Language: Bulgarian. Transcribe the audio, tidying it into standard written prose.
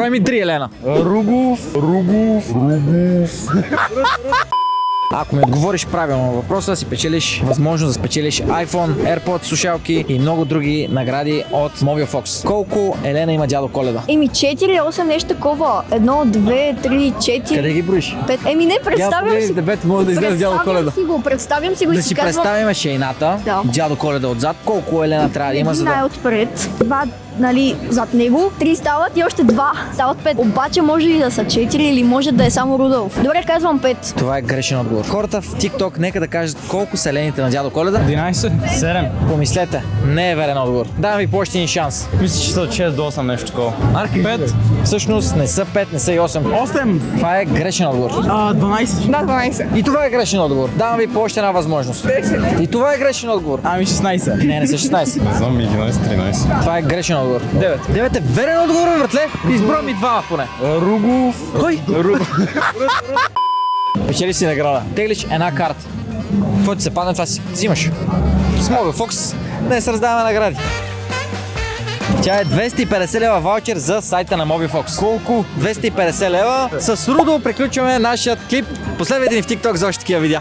Брой ми 3, Елена. Ругов. Ако ми отговориш правилно на въпроса, си печелиш възможност да спечелиш iPhone, AirPods, слушалки и много други награди от Mobile Fox. Колко Елена има дядо Коледа? 4, 8, нещо такова. 1, 2, 3, 4. Къде ги броиш? 5. Не, представям си. Дебет може да излезе дядо Коледа. Представям си го и Да си си казвам. представим шейната, Да. дядо Коледа отзад. Колко Елена трябва да има, за Един да... отпред, 2, нали, зад него, 3 стават и още 2. Стават 5. Обаче може и да са 4 или може да е само Рудолф. Добре, казвам 5. Това е грешен отговор. Хората в TikTok нека да кажат колко са Елените на дядо Коледа. 11. 7. Помислете, не е верен отговор. Давам ви по още един шанс. Мисля, че са от 6 до 8 нещо такова. Арки, 5. всъщност не са 5, не са и 8. 8. Това е грешен отговор. 12. Да, 12. И това е грешен отговор. Давам ви по още една възможност. 10. И това е грешен отговор. Ами 16. Не са 16. Не знам, 11, 13. Това е грешен отговор. 9. 9 е верен отговор, братле. Изброй ми два поне. Ругов. Кой? Печели си награда. Теглиш една карта. Който ти се падне, това си взимаш. С Mobile Fox днес раздаваме награди. Тя е 250 лева ваучер за сайта на Mobile Fox. Колко? 250 лева. С Рудо приключваме нашия клип. Последвайте ни в TikTok за още такива видеа.